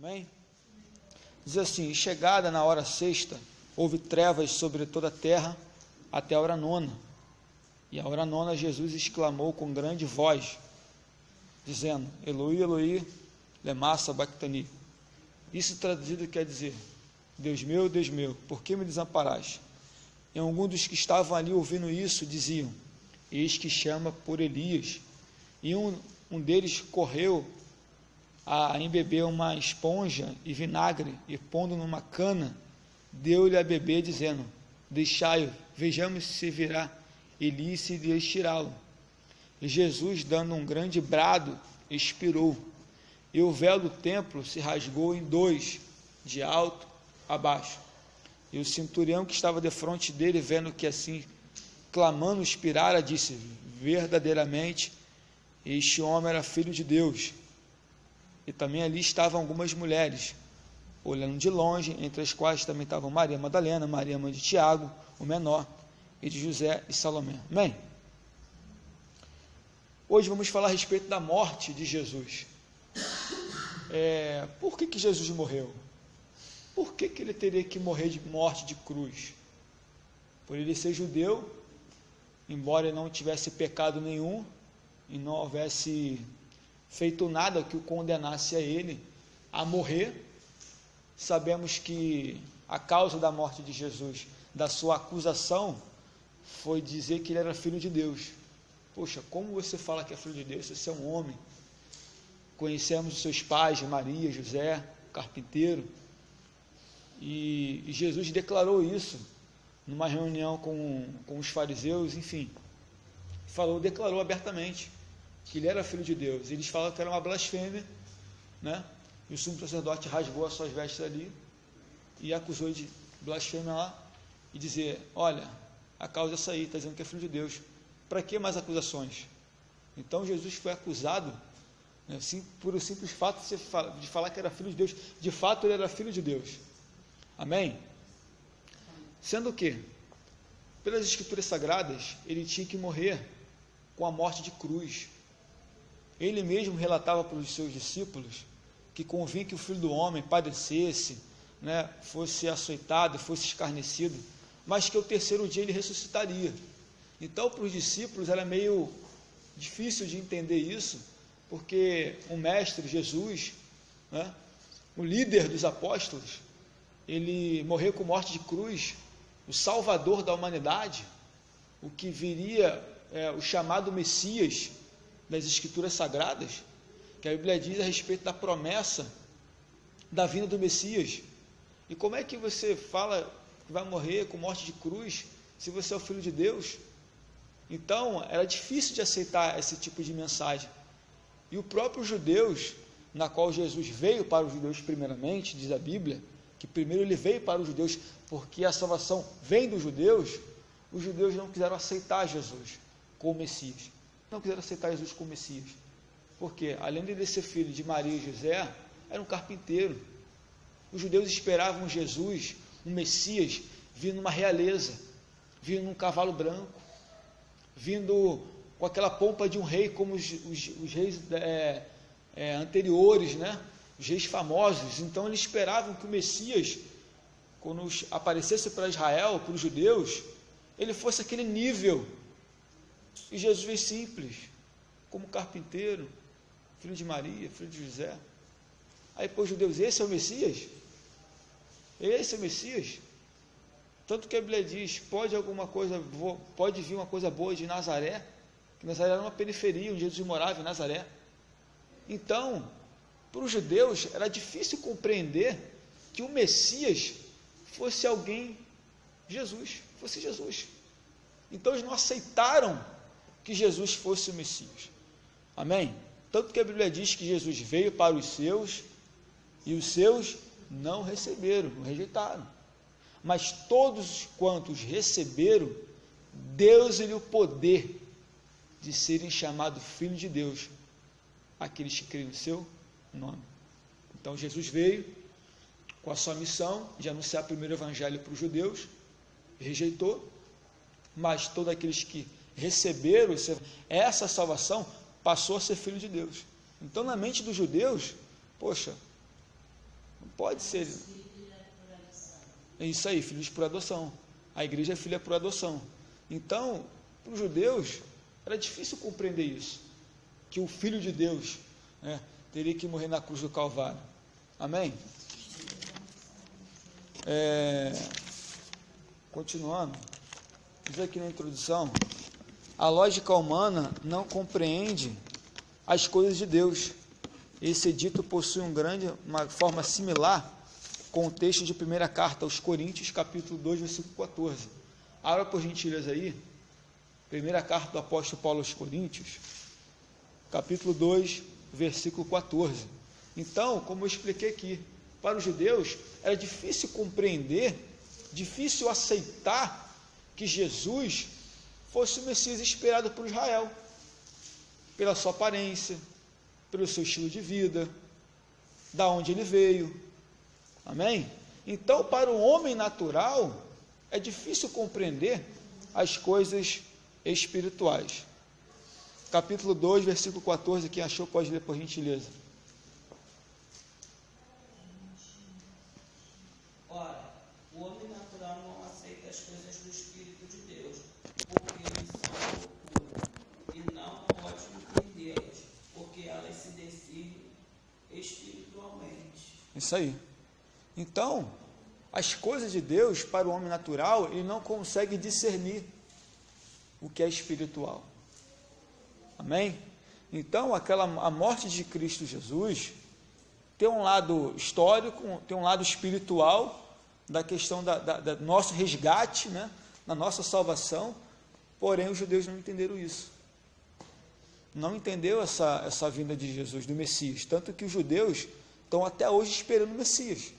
Amém? Diz assim: chegada na hora sexta, houve trevas sobre toda a terra até a hora nona. E a hora nona Jesus exclamou com grande voz, dizendo: Eloi, Eloi, lema sabachthani. Isso traduzido quer dizer: Deus meu, por que me desamparaste? E alguns dos que estavam ali ouvindo isso diziam: eis que chama por Elias. E um deles correu a embeber uma esponja e vinagre, e pondo numa cana, deu-lhe a beber, dizendo: deixai-o, vejamos se virá Elias e ireis tirá-lo. E Jesus, dando um grande brado, expirou, e o véu do templo se rasgou em dois, de alto a baixo. E o centurião que estava defronte dele, vendo que assim clamando expirara, disse: verdadeiramente este homem era filho de Deus. E também ali estavam algumas mulheres, olhando de longe, entre as quais também estavam Maria Madalena, Maria mãe de Tiago, o menor, e de José e Salomé. Amém? Hoje vamos falar a respeito da morte de Jesus. Por que Jesus morreu? Por que ele teria que morrer de morte de cruz? Por ele ser judeu, embora ele não tivesse pecado nenhum, e não houvesse feito nada que o condenasse a ele a morrer. Sabemos que a causa da morte de Jesus, da sua acusação, foi dizer que ele era filho de Deus. Poxa, como você fala que é filho de Deus? Você é um homem. Conhecemos os seus pais, Maria, José, carpinteiro, e Jesus declarou isso numa reunião com os fariseus, enfim, declarou abertamente que ele era filho de Deus. Eles falaram que era uma blasfêmia, né? E o sumo sacerdote rasgou as suas vestes ali e acusou de blasfêmia lá, e dizer: olha, a causa é essa aí, está dizendo que é filho de Deus. Para que mais acusações? Então Jesus foi acusado, né, assim, por o simples fato de falar que era filho de Deus. De fato ele era filho de Deus. Amém? Sendo que, pelas escrituras sagradas, ele tinha que morrer com a morte de cruz. Ele mesmo relatava para os seus discípulos que convinha que o Filho do Homem padecesse, né, fosse açoitado, fosse escarnecido, mas que ao terceiro dia ele ressuscitaria. Então, para os discípulos era meio difícil de entender isso, porque o mestre Jesus, né, o líder dos apóstolos, ele morreu com morte de cruz, o salvador da humanidade, o que viria, o chamado Messias das escrituras sagradas, que a Bíblia diz a respeito da promessa da vinda do Messias. E como é que você fala que vai morrer com morte de cruz, se você é o Filho de Deus? Então, era difícil de aceitar esse tipo de mensagem. E o próprio judeus, na qual Jesus veio para os judeus primeiramente, diz a Bíblia, que primeiro ele veio para os judeus, porque a salvação vem dos judeus. Os judeus não quiseram aceitar Jesus como Messias, não quiseram aceitar Jesus como Messias, porque além de ele ser filho de Maria e José, era um carpinteiro. Os judeus esperavam Jesus, um Messias, vindo numa realeza, vindo num cavalo branco, vindo com aquela pompa de um rei, como os reis anteriores, né? Os reis famosos. Então eles esperavam que o Messias, quando aparecesse para Israel, para os judeus, ele fosse aquele nível. E Jesus veio simples, como carpinteiro, filho de Maria, filho de José. Aí para os judeus: esse é o Messias? Esse é o Messias? Tanto que a Bíblia diz: pode vir uma coisa boa de Nazaré, que Nazaré era uma periferia onde Jesus morava, em Nazaré. Então, para os judeus era difícil compreender que o Messias fosse alguém, fosse Jesus. Então eles não aceitaram que Jesus fosse o Messias. Amém? Tanto que a Bíblia diz que Jesus veio para os seus, e os seus não receberam, não rejeitaram. Mas todos quantos receberam, Deus-lhe o poder de serem chamados filhos de Deus, aqueles que creem no seu nome. Então Jesus veio com a sua missão de anunciar primeiro o evangelho para os judeus, rejeitou, mas todos aqueles que receberam essa salvação passou a ser filho de Deus. Então, na mente dos judeus, poxa, Não pode ser. É isso aí, filhos por adoção. A igreja é filha por adoção. Então, para os judeus, era difícil compreender isso, que o Filho de Deus, né, teria que morrer na cruz do Calvário. Amém? Continuando, diz aqui na introdução, a lógica humana não compreende as coisas de Deus. Esse dito possui uma forma similar com o texto de primeira carta aos Coríntios, capítulo 2, versículo 14. Abra por gentileza aí, primeira carta do apóstolo Paulo aos Coríntios, capítulo 2, versículo 14. Então, como eu expliquei aqui, para os judeus era difícil compreender, difícil aceitar que Jesus fosse o Messias esperado por Israel, pela sua aparência, pelo seu estilo de vida, da onde ele veio. Amém? Então, para o homem natural, é difícil compreender as coisas espirituais. Capítulo 2, versículo 14, quem achou pode ler por gentileza. Ora, o homem natural não aceita as coisas do Espírito de Deus, porque eles são loucura, e não pode entendê-las, porque elas se decidem espiritualmente. Isso aí. Então, as coisas de Deus, para o homem natural, ele não consegue discernir o que é espiritual. Amém? Então, a morte de Cristo Jesus tem um lado histórico, tem um lado espiritual, da questão da nosso resgate, né, da nossa salvação, porém os judeus não entenderam isso. Não entendeu essa vinda de Jesus, do Messias, tanto que os judeus estão até hoje esperando o Messias.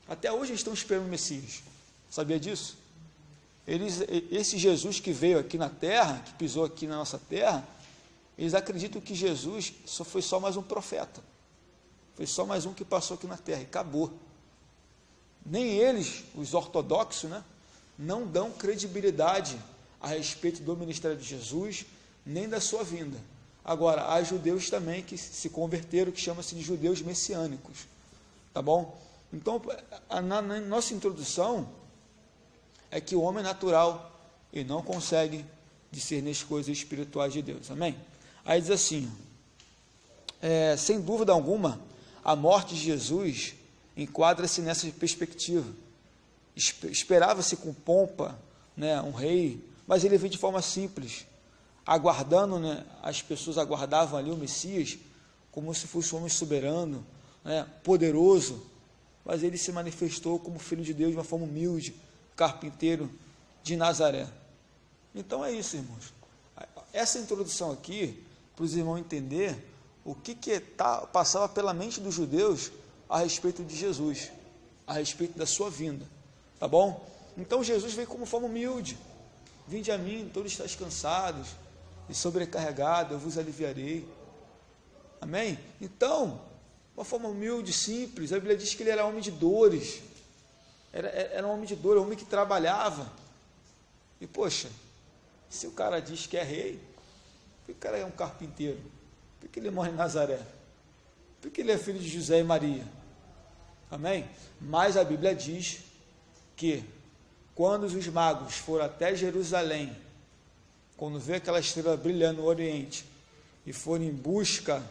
Até hoje eles estão esperando o Messias. Sabia disso? Esse Jesus que veio aqui na terra, que pisou aqui na nossa terra, eles acreditam que Jesus foi só mais um profeta. Foi só mais um que passou aqui na terra e acabou. Nem eles, os ortodoxos, né, não dão credibilidade a respeito do ministério de Jesus, nem da sua vinda. Agora, há judeus também que se converteram, que chama-se de judeus messiânicos. Tá bom? Então, na nossa introdução, é que o homem natural, ele não consegue discernir as coisas espirituais de Deus. Amém? Aí diz assim, sem dúvida alguma, a morte de Jesus enquadra-se nessa perspectiva. Esperava-se com pompa, né, um rei, mas ele veio de forma simples, aguardando, né, as pessoas aguardavam ali o Messias como se fosse um homem soberano, né, poderoso, mas ele se manifestou como Filho de Deus de uma forma humilde, carpinteiro de Nazaré. Então é isso, irmãos. Essa introdução aqui, para os irmãos entender o que passava pela mente dos judeus a respeito de Jesus, a respeito da sua vinda, tá bom? Então Jesus veio como forma humilde. Vinde a mim, todos estáis cansados e sobrecarregados, eu vos aliviarei. Amém? Então, uma forma humilde, simples. A Bíblia diz que ele era homem de dores. Era um homem de dor, um homem que trabalhava. E, poxa, se o cara diz que é rei, por que o cara é um carpinteiro? Por que ele morre em Nazaré? Por que ele é filho de José e Maria? Amém? Mas a Bíblia diz que quando os magos foram até Jerusalém, quando vê aquela estrela brilhando no Oriente, e foram em busca,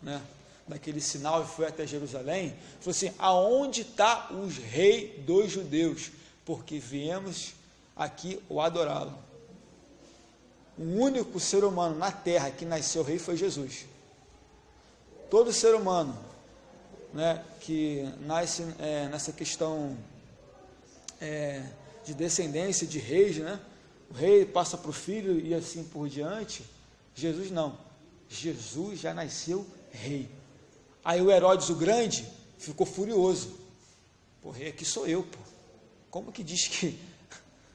né, daquele sinal e foi até Jerusalém, falou assim, aonde está o rei dos judeus? Porque viemos aqui o adorá-lo. O único ser humano na terra que nasceu rei foi Jesus. Todo ser humano, né, que nasce nessa questão de descendência de reis, né, o rei passa para o filho e assim por diante. Jesus não. Jesus já nasceu rei. Aí o Herodes o Grande ficou furioso. Pô, rei aqui sou eu, pô. Como que diz que...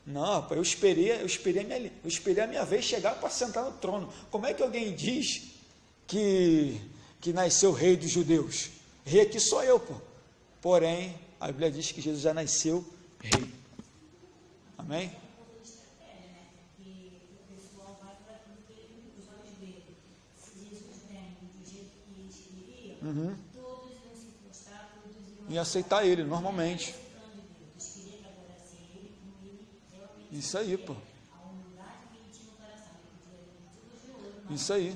Não, pô, eu esperei a minha vez chegar para sentar no trono. Como é que alguém diz que nasceu rei dos judeus? Rei aqui sou eu, pô. Porém, a Bíblia diz que Jesus já nasceu rei. Amém? Todos vão se prostrar em aceitar ele normalmente. Isso aí, pô. Isso aí.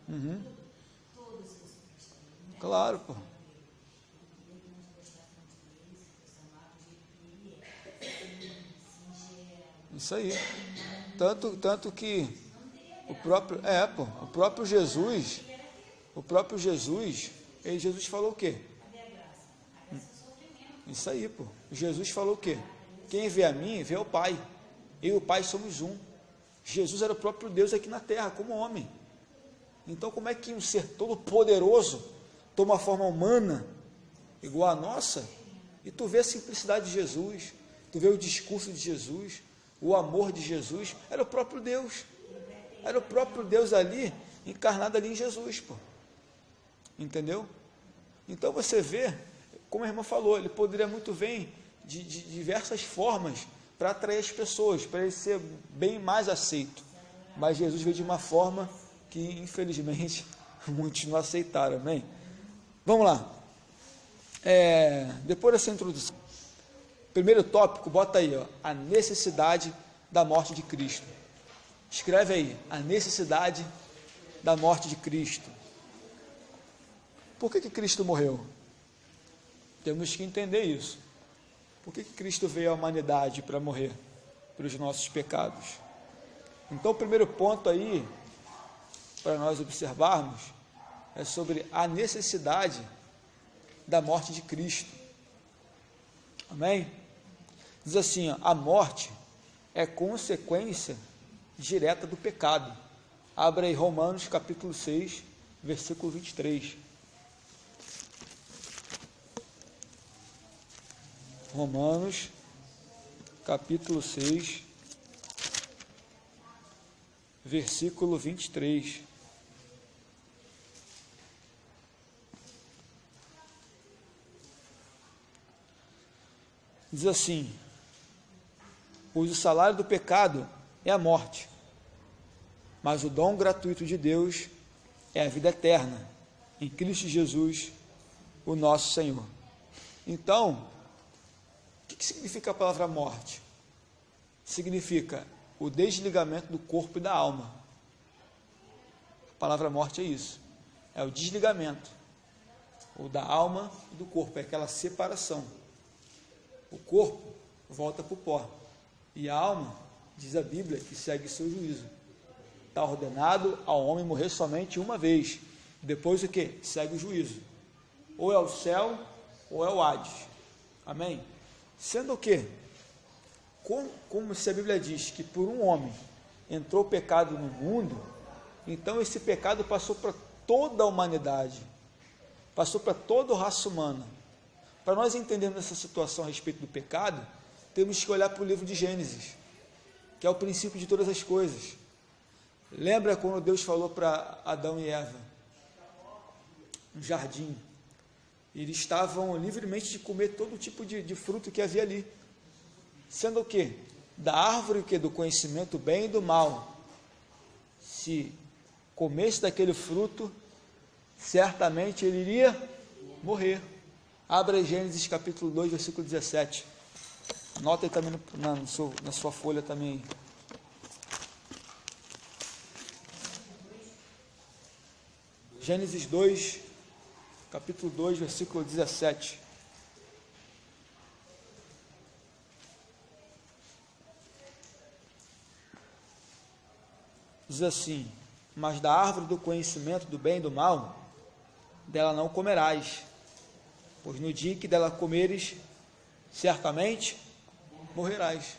Uhum. Claro, pô. Isso aí. Tanto que o próprio Jesus, Jesus falou o quê? Isso aí, pô. Jesus falou o quê? Quem vê a mim, vê o Pai. Eu e o Pai somos um. Jesus era o próprio Deus aqui na terra, como homem. Então, como é que um ser todo poderoso toma a forma humana, igual a nossa, e tu vê a simplicidade de Jesus, tu vê o discurso de Jesus, o amor de Jesus, era o próprio Deus. Era o próprio Deus ali, encarnado ali em Jesus, pô. Entendeu? Então você vê, como a irmã falou, ele poderia muito bem, de diversas formas, para atrair as pessoas, para ele ser bem mais aceito. Mas Jesus veio de uma forma que, infelizmente, muitos não aceitaram, amém? Vamos lá. Depois dessa introdução, primeiro tópico, bota aí, ó, a necessidade da morte de Cristo. Escreve aí, a necessidade da morte de Cristo. Por que Cristo morreu? Temos que entender isso. Por que Cristo veio à humanidade para morrer? Pelos nossos pecados. Então, o primeiro ponto aí, para nós observarmos, é sobre a necessidade da morte de Cristo. Amém? Diz assim, ó, a morte é consequência direta do pecado. Abra aí Romanos capítulo 6, versículo 23. Romanos capítulo 6, versículo 23. Diz assim, pois o salário do pecado é a morte, mas o dom gratuito de Deus é a vida eterna, em Cristo Jesus, o nosso Senhor. Então, o que significa a palavra morte? Significa o desligamento do corpo e da alma. A palavra morte é isso, é o desligamento, ou da alma e do corpo, é aquela separação. O corpo volta para o pó, e a alma, diz a Bíblia, que segue seu juízo. Está ordenado ao homem morrer somente uma vez, depois o que? Segue o juízo, ou é o céu, ou é o Hades, amém? Sendo o que? Como se a Bíblia diz que por um homem entrou o pecado no mundo, então esse pecado passou para toda a humanidade, passou para toda a raça humana. Para nós entendermos essa situação a respeito do pecado, temos que olhar para o livro de Gênesis, que é o princípio de todas as coisas. Lembra quando Deus falou para Adão e Eva, no jardim, eles estavam livremente de comer todo tipo de fruto que havia ali, sendo o que? Da árvore que do conhecimento do bem e do mal. Se comesse daquele fruto, certamente ele iria morrer. Abra Gênesis capítulo 2, versículo 17. Anota aí também na sua folha também. Gênesis 2, capítulo 2, versículo 17. Diz assim, mas da árvore do conhecimento do bem e do mal, dela não comerás, pois no dia que dela comeres, certamente morrerás.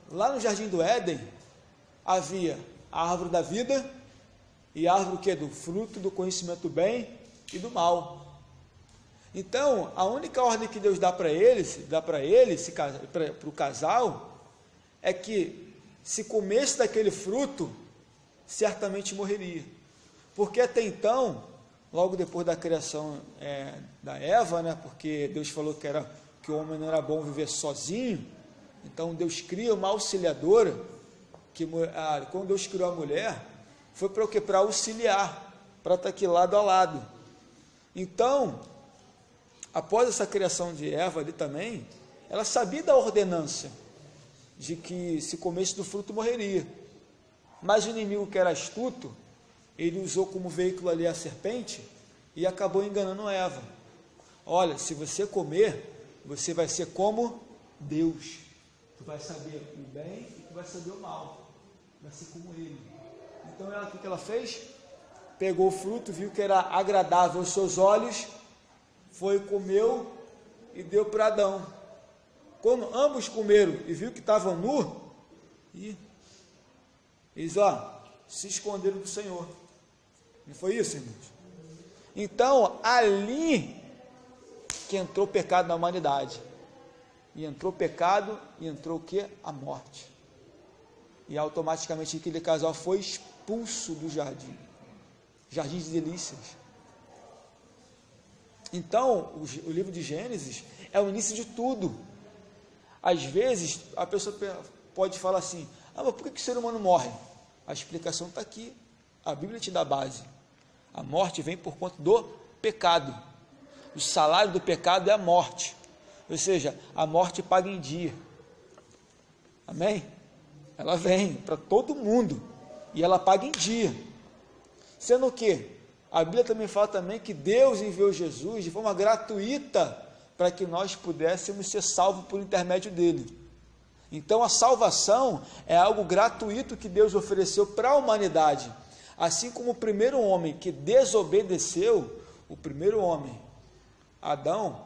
Lá no jardim do Éden, havia a árvore da vida e a árvore que é do fruto do conhecimento do bem e do mal. Então, a única ordem que Deus dá para o casal, é que se comesse daquele fruto, certamente morreria. Porque até então, logo depois da criação da Eva, né, porque Deus falou que o homem não era bom viver sozinho, então Deus cria uma auxiliadora, quando Deus criou a mulher, foi para o quê? Para auxiliar, para estar aqui lado a lado. Então, após essa criação de Eva ali também, ela sabia da ordenança de que se comesse do fruto morreria. Mas o inimigo, que era astuto, ele usou como veículo ali a serpente e acabou enganando Eva. Olha, se você comer, você vai ser como Deus. Tu vai saber o bem e tu vai saber o mal. Vai ser como Ele. Então, o que ela fez? Pegou o fruto, viu que era agradável aos seus olhos, foi, comeu e deu para Adão. Quando ambos comeram e viu que estavam nus, eles se esconderam do Senhor. Não foi isso, irmãos? Então, ali que entrou o pecado na humanidade. E entrou o pecado e entrou o quê? A morte. E automaticamente aquele casal foi expulso do jardim. Jardim de delícias. Então, o livro de Gênesis é o início de tudo. Às vezes, a pessoa pode falar assim, mas por que o ser humano morre? A explicação está aqui. A Bíblia te dá a base. A morte vem por conta do pecado. O salário do pecado é a morte. Ou seja, a morte paga em dia. Amém? Ela vem para todo mundo. E ela paga em dia. Sendo que a Bíblia também fala também que Deus enviou Jesus de forma gratuita para que nós pudéssemos ser salvos por intermédio dele. Então a salvação é algo gratuito que Deus ofereceu para a humanidade. Assim como o primeiro homem que desobedeceu, o primeiro homem, Adão,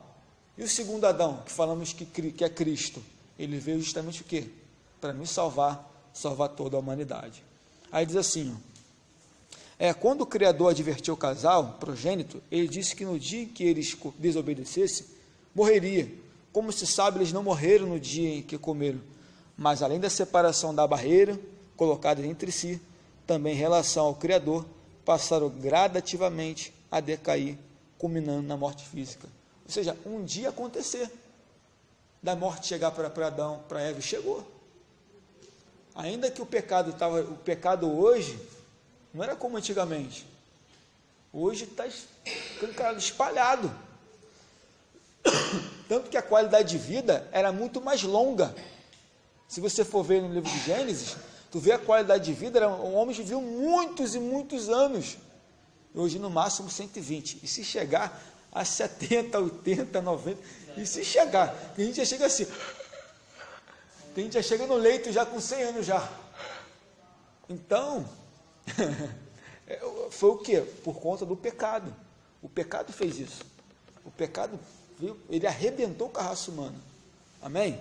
e o segundo Adão, que falamos que é Cristo, ele veio justamente o quê? Para nos salvar toda a humanidade. Aí diz assim, quando o Criador advertiu o casal, progênito, ele disse que no dia em que eles desobedecessem, morreria. Como se sabe, eles não morreram no dia em que comeram, mas além da separação da barreira colocada entre si, também em relação ao Criador, passaram gradativamente a decair, culminando na morte física. Ou seja, um dia acontecer, da morte chegar para Adão, para Eva, chegou. Ainda que o pecado hoje, não era como antigamente. Hoje está espalhado. Tanto que a qualidade de vida era muito mais longa. Se você for ver no livro de Gênesis, tu vê a qualidade de vida, homens viviam muitos e muitos anos. Hoje, no máximo, 120. E se chegar a 70, 80, 90, e se chegar, tem gente já chega assim, tem gente já chega no leito já com 100 anos já. Então, foi o quê? Por conta do pecado. O pecado fez isso. O pecado, viu? Ele arrebentou com a raça humana. Amém?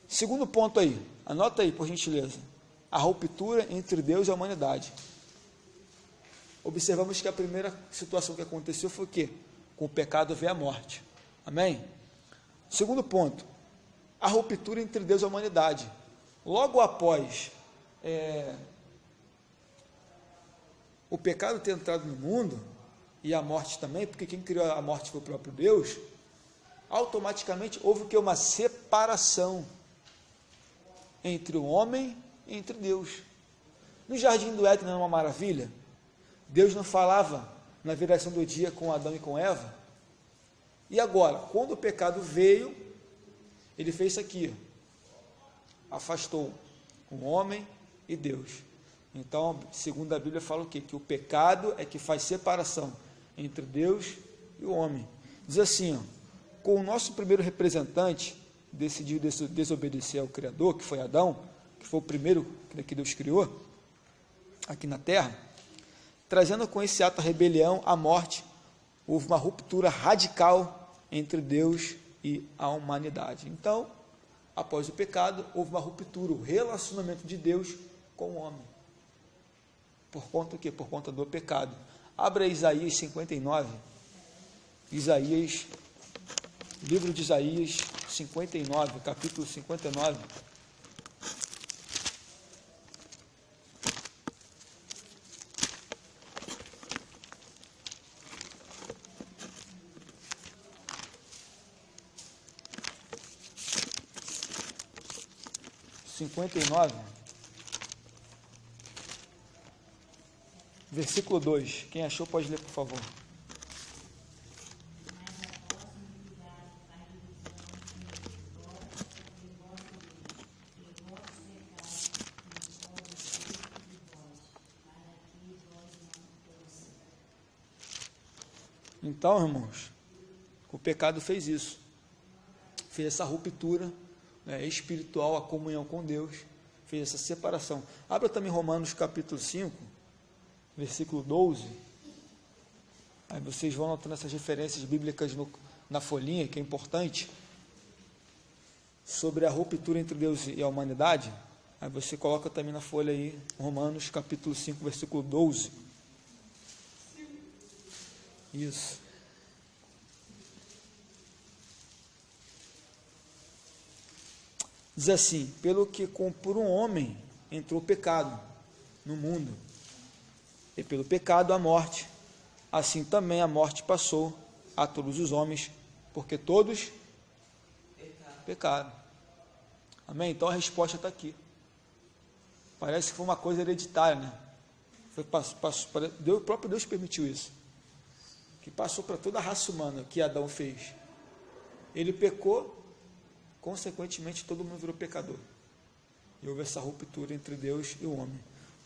Segundo ponto aí, anota aí, por gentileza. A ruptura entre Deus e a humanidade. Observamos que a primeira situação que aconteceu foi o quê? Com o pecado veio a morte. Amém? Segundo ponto, a ruptura entre Deus e a humanidade. Logo após o pecado ter entrado no mundo, e a morte também, porque quem criou a morte foi o próprio Deus, automaticamente houve o que? Uma separação entre o homem e entre Deus. No jardim do Éden não é uma maravilha? Deus não falava na viração do dia com Adão e com Eva? E agora, quando o pecado veio, ele fez isso aqui, afastou o homem e Deus. Então, segundo a Bíblia, fala o quê? Que o pecado é que faz separação entre Deus e o homem. Diz assim, com o nosso primeiro representante decidiu desobedecer ao Criador, que foi Adão, que foi o primeiro que Deus criou aqui na terra, trazendo com esse ato a rebelião, a morte, houve uma ruptura radical entre Deus e a humanidade. Então, após o pecado, houve uma ruptura, o relacionamento de Deus com o homem. Por conta do quê? Por conta do pecado. Abra Isaías 59, livro de Isaías 59, capítulo 59. Versículo 2. Quem achou pode ler, por favor. Então, irmãos, o pecado fez isso. Fez essa ruptura, né, espiritual, a comunhão com Deus. Fez essa separação. Abra também Romanos capítulo 5, versículo 12. Aí vocês vão notando essas referências bíblicas na folhinha, que é importante, sobre a ruptura entre Deus e a humanidade. Aí você coloca também na folha aí, Romanos capítulo 5, versículo 12. Isso. Diz assim: pelo que por um homem entrou o pecado no mundo, e pelo pecado a morte, assim também a morte passou a todos os homens, porque todos pecaram. Amém? Então a resposta está aqui. Parece que foi uma coisa hereditária, né? O próprio Deus permitiu isso, que passou para toda a raça humana, que Adão fez. Ele pecou, consequentemente todo mundo virou pecador, e houve essa ruptura entre Deus e o homem.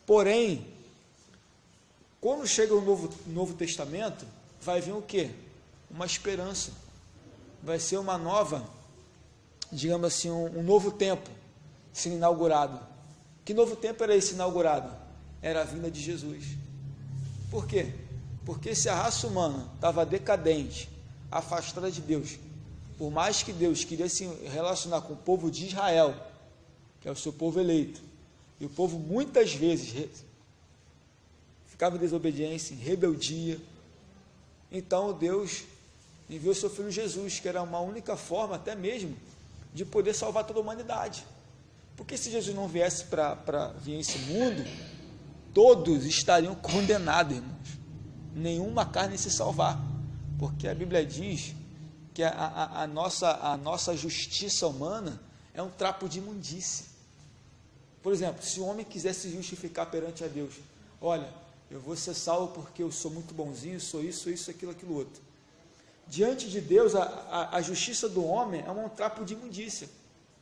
Porém, quando chega o Novo Testamento, vai vir o quê? Uma esperança, vai ser uma nova, digamos assim, um novo tempo sendo inaugurado. Que novo tempo era esse inaugurado? Era a vinda de Jesus. Por quê? Porque se a raça humana estava decadente, afastada de Deus, por mais que Deus queria se relacionar com o povo de Israel, que é o seu povo eleito, e o povo muitas vezes ficava em desobediência, em rebeldia, então Deus enviou seu Filho Jesus, que era uma única forma até mesmo de poder salvar toda a humanidade. Porque se Jesus não viesse para vir esse mundo, todos estariam condenados, irmãos. Nenhuma carne se salvar, porque a Bíblia diz que a nossa justiça humana é um trapo de imundície. Por exemplo, se o homem quisesse se justificar perante a Deus, olha, eu vou ser salvo porque eu sou muito bonzinho, sou isso, aquilo outro. Diante de Deus, a justiça do homem é um trapo de imundícia.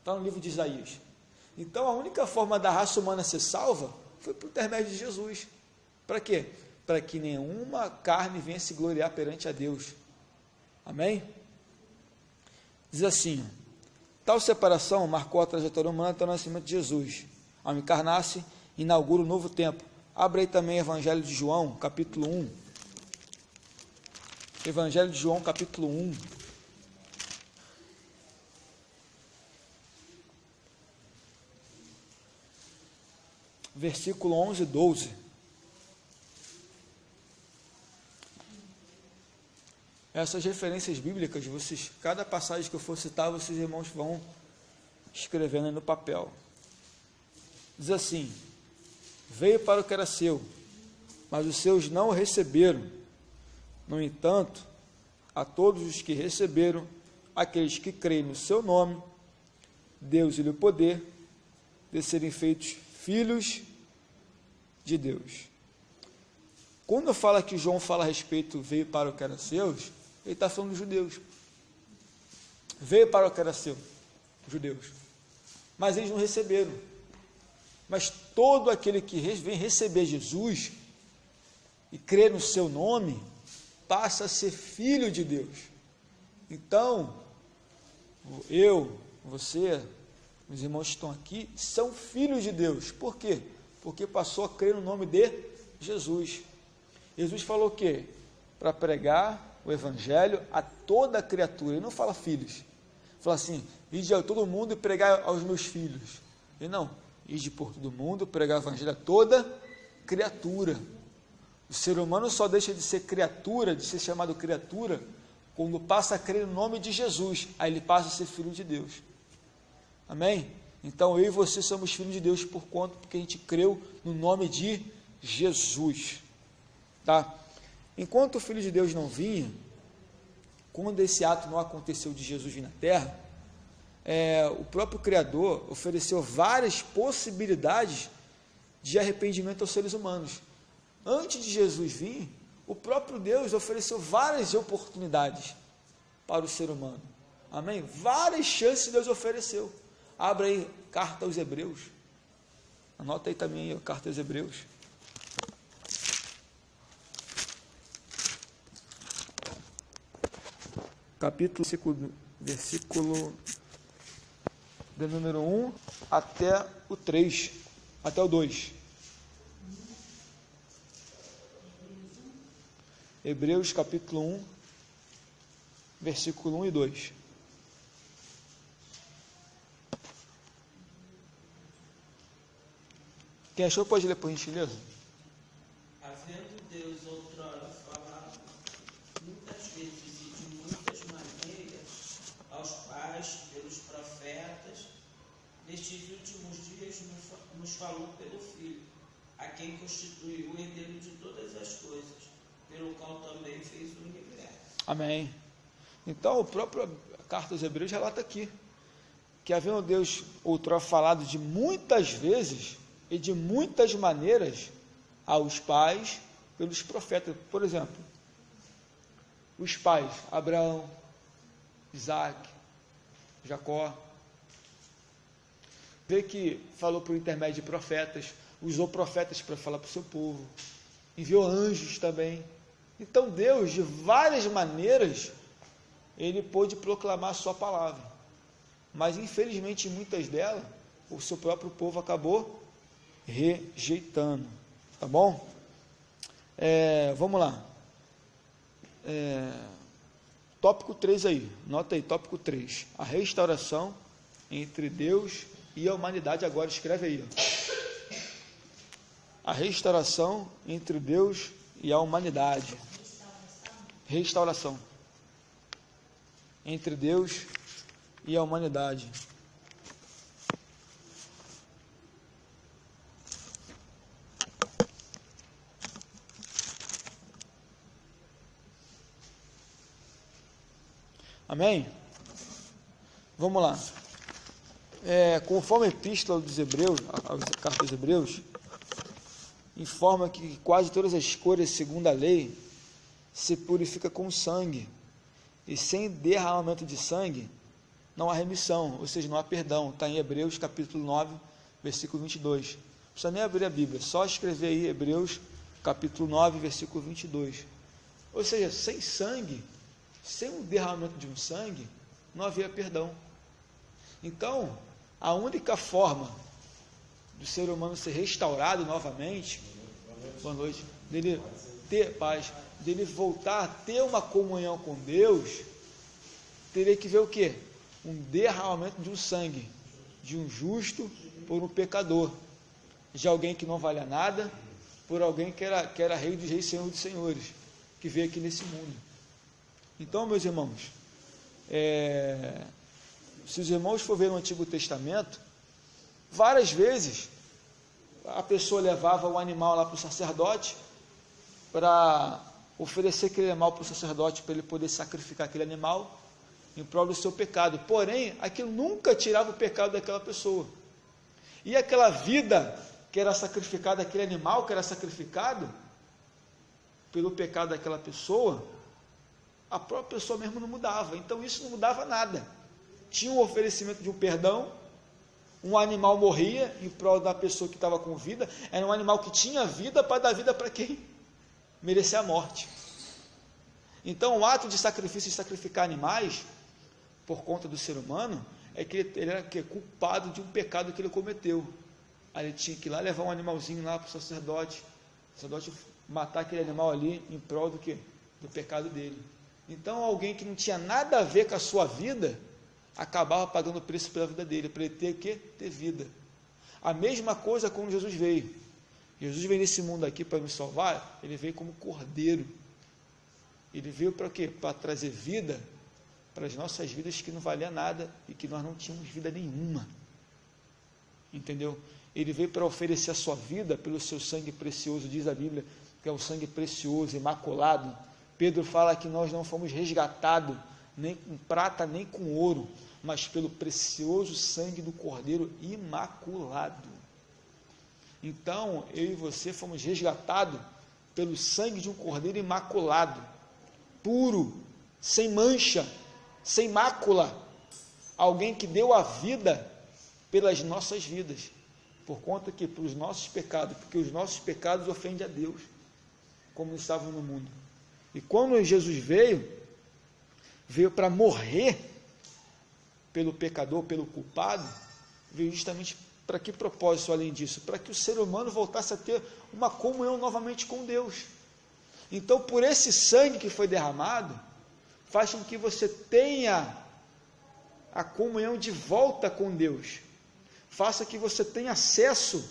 Está no livro de Isaías. Então, a única forma da raça humana ser salva foi por intermédio de Jesus. Para quê? Para que nenhuma carne venha se gloriar perante a Deus. Amém? Diz assim: tal separação marcou a trajetória humana até o nascimento de Jesus. Ao encarnar-se, inaugura um novo tempo. Abre aí também Evangelho de João, capítulo 1. Evangelho de João, capítulo 1. Versículo 11 e 12. Essas referências bíblicas, cada passagem que eu for citar, vocês irmãos vão escrevendo aí no papel. Diz assim: veio para o que era seu, mas os seus não o receberam. No entanto, a todos os que receberam, aqueles que creem no seu nome, deu-lhe o poder de serem feitos filhos de Deus. Quando fala que João fala a respeito, veio para o que era seus, ele está falando dos judeus. Veio para o que era seu, judeus. Mas eles não receberam. Mas todo aquele que vem receber Jesus e crê no seu nome, passa a ser filho de Deus. Então, eu, você, os irmãos que estão aqui, são filhos de Deus. Por quê? Porque passou a crer no nome de Jesus. Jesus falou o quê? Para pregar o evangelho a toda criatura. Ele não fala filhos. Fala assim: ide a todo mundo e pregar aos meus filhos. Ele não. Ide por todo mundo, pregar o evangelho a toda criatura. O ser humano só deixa de ser criatura, de ser chamado criatura, quando passa a crer no nome de Jesus. Aí ele passa a ser filho de Deus. Amém? Então eu e você somos filhos de Deus porque a gente creu no nome de Jesus. Tá? Enquanto o Filho de Deus não vinha, quando esse ato não aconteceu de Jesus vir na terra, o próprio Criador ofereceu várias possibilidades de arrependimento aos seres humanos. antes de Jesus vir, o próprio Deus ofereceu várias oportunidades para o ser humano. Amém? Várias chances Deus ofereceu. Abra aí, carta aos Hebreus. Anota aí também a carta aos Hebreus. Capítulo, versículo do número 1 até o 3, até o 2. Hebreus capítulo 1, versículo 1 e 2. Quem achou pode ler por gentileza? Havendo Deus outrora falado muitas vezes e de muitas maneiras aos pais pelos profetas, nestes últimos dias nos falou pelo Filho, a quem constituiu o herdeiro de todas as coisas, pelo qual também fez o universo. Amém. Então, o próprio carta aos Hebreus relata aqui, que havendo Deus outrora falado de muitas vezes e de muitas maneiras aos pais pelos profetas. Por exemplo, os pais, Abraão, Isaac, Jacó. Vê que falou por intermédio de profetas, usou profetas para falar para o seu povo, enviou anjos também. Então Deus, de várias maneiras, Ele pôde proclamar a sua palavra, mas infelizmente muitas delas, o seu próprio povo acabou rejeitando, tá bom? Vamos lá, tópico 3 aí, nota aí, tópico 3, a restauração entre Deus e a humanidade. Agora escreve aí, ó. A restauração entre Deus e a humanidade. Restauração entre Deus e a humanidade. Amém? Vamos lá. Conforme a epístola dos Hebreus, a carta aos Hebreus, informa que quase todas as coisas, segundo a lei, se purifica com sangue, e sem derramamento de sangue não há remissão, ou seja, não há perdão. Está em Hebreus capítulo 9, versículo 22. Não precisa nem abrir a Bíblia, só escrever aí Hebreus capítulo 9, versículo 22. Ou seja, sem sangue, sem um derramamento de um sangue, não havia perdão. Então, a única forma do ser humano ser restaurado novamente, boa noite, dele ter paz, dele voltar a ter uma comunhão com Deus, teria que ver o quê? Um derramamento de um sangue, de um justo por um pecador, de alguém que não valia nada, por alguém que era rei dos reis, senhor dos senhores, que veio aqui nesse mundo. Então, meus irmãos, se os irmãos for ver no Antigo Testamento, várias vezes a pessoa levava o animal lá para o sacerdote, para oferecer aquele animal para o sacerdote, para ele poder sacrificar aquele animal em prol do seu pecado. Porém, aquilo nunca tirava o pecado daquela pessoa. E aquela vida que era sacrificada, aquele animal que era sacrificado pelo pecado daquela pessoa, a própria pessoa mesmo não mudava. Então isso não mudava nada. Tinha um oferecimento de um perdão, um animal morria em prol da pessoa que estava com vida, era um animal que tinha vida para dar vida para quem merecia a morte. Então o ato de sacrifício, de sacrificar animais, por conta do ser humano, é que ele era culpado de um pecado que ele cometeu. Aí ele tinha que ir lá levar um animalzinho lá para o sacerdote matar aquele animal ali em prol do quê? Do pecado dele. Então alguém que não tinha nada a ver com a sua vida, acabava pagando o preço pela vida dele, para ele ter o quê? Ter vida. A mesma coisa quando Jesus veio. Jesus veio nesse mundo aqui para nos salvar, ele veio como cordeiro. Ele veio para quê? Para trazer vida para as nossas vidas que não valia nada e que nós não tínhamos vida nenhuma. Entendeu? Ele veio para oferecer a sua vida pelo seu sangue precioso, diz a Bíblia, que é o sangue precioso, imaculado. Pedro fala que nós não fomos resgatados nem com prata, nem com ouro, mas pelo precioso sangue do Cordeiro imaculado. Então, eu e você fomos resgatados pelo sangue de um cordeiro imaculado, puro, sem mancha, sem mácula, alguém que deu a vida pelas nossas vidas, por conta que pelos nossos pecados, porque os nossos pecados ofendem a Deus, como estavam no mundo. E quando Jesus veio para morrer pelo pecador, pelo culpado, veio justamente para que propósito além disso? Para que o ser humano voltasse a ter uma comunhão novamente com Deus. Então, por esse sangue que foi derramado, faz com que você tenha a comunhão de volta com Deus, faça que você tenha acesso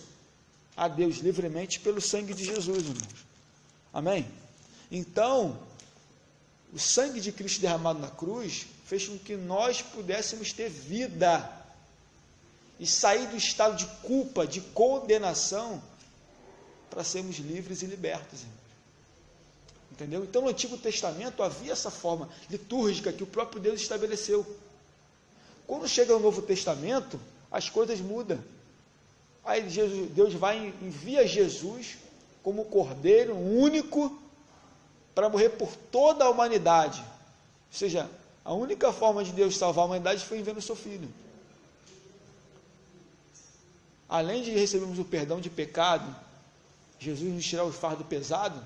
a Deus livremente pelo sangue de Jesus, irmãos. Amém? Então, o sangue de Cristo derramado na cruz fez com que nós pudéssemos ter vida e sair do estado de culpa, de condenação, para sermos livres e libertos, irmãos. Entendeu? Então, no Antigo Testamento havia essa forma litúrgica que o próprio Deus estabeleceu. Quando chega o Novo Testamento, as coisas mudam. Aí Deus envia Jesus como Cordeiro único para morrer por toda a humanidade. Ou seja, a única forma de Deus salvar a humanidade foi enviando o seu Filho. Além de recebermos o perdão de pecado, Jesus nos tirar o fardo pesado,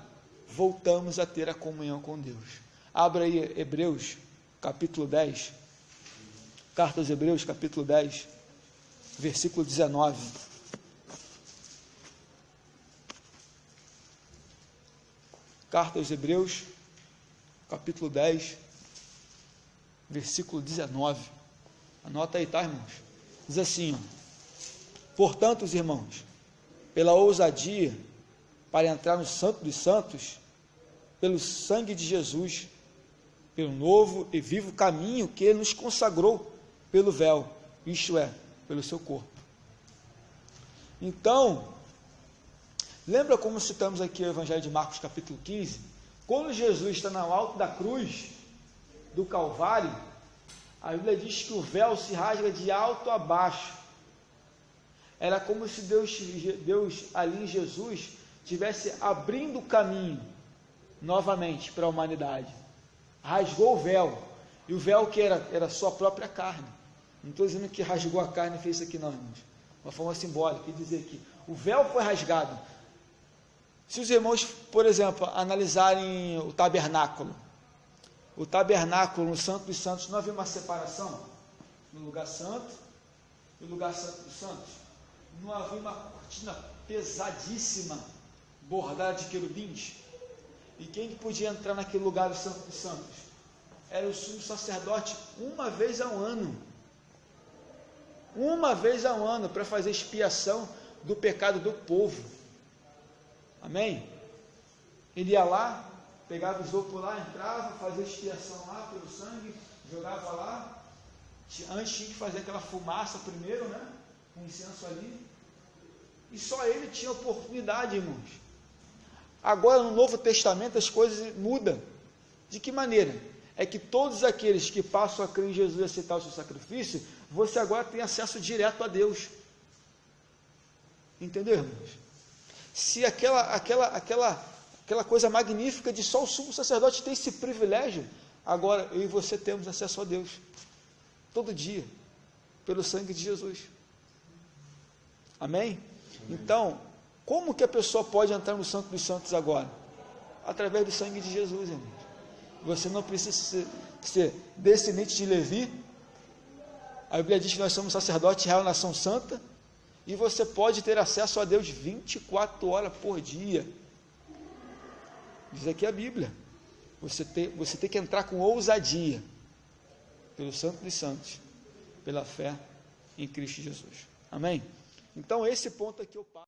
voltamos a ter a comunhão com Deus. Abra aí Hebreus, capítulo 10. Carta aos Hebreus, capítulo 10, versículo 19. Carta aos Hebreus, capítulo 10, versículo 19. Anota aí, tá, irmãos? Diz assim, ó: portanto, os irmãos, pela ousadia para entrar no Santo dos Santos, pelo sangue de Jesus, pelo novo e vivo caminho que Ele nos consagrou pelo véu, isto é, pelo seu corpo. Então, lembra como citamos aqui o Evangelho de Marcos, capítulo 15? Quando Jesus está no alto da cruz do Calvário, a Bíblia diz que o véu se rasga de alto a baixo. Era como se Deus ali em Jesus estivesse abrindo o caminho novamente para a humanidade. Rasgou o véu, e o véu que era a sua própria carne. Não estou dizendo que rasgou a carne e fez isso aqui não, irmãos. Uma forma simbólica, quer dizer que o véu foi rasgado. Se os irmãos, por exemplo, analisarem o tabernáculo no Santo dos Santos, não havia uma separação no lugar santo e no lugar santo dos santos. Não havia uma cortina pesadíssima, bordada de querubins. E quem podia entrar naquele lugar do Santo dos Santos? Era o sumo sacerdote uma vez ao ano. Uma vez ao ano, para fazer expiação do pecado do povo. Amém? Ele ia lá, pegava o isopor lá, entrava, fazia expiação lá pelo sangue, jogava lá. Antes tinha que fazer aquela fumaça primeiro, né? Com incenso ali. E só ele tinha oportunidade, irmãos. Agora, no Novo Testamento, as coisas mudam. De que maneira? É que todos aqueles que passam a crer em Jesus e aceitar o seu sacrifício, você agora tem acesso direto a Deus. Entendeu, irmãos? Se aquela coisa magnífica de só o sumo sacerdote ter esse privilégio, agora eu e você temos acesso a Deus. Todo dia. Pelo sangue de Jesus. Amém? Então, como que a pessoa pode entrar no Santo dos Santos agora? Através do sangue de Jesus, irmãos. Você não precisa ser descendente de Levi. A Bíblia diz que nós somos sacerdote real, nação santa, e você pode ter acesso a Deus 24 horas por dia. Diz aqui a Bíblia. Você tem que entrar com ousadia pelo Santo dos Santos, pela fé em Cristo Jesus. Amém? Então, esse ponto aqui eu passo.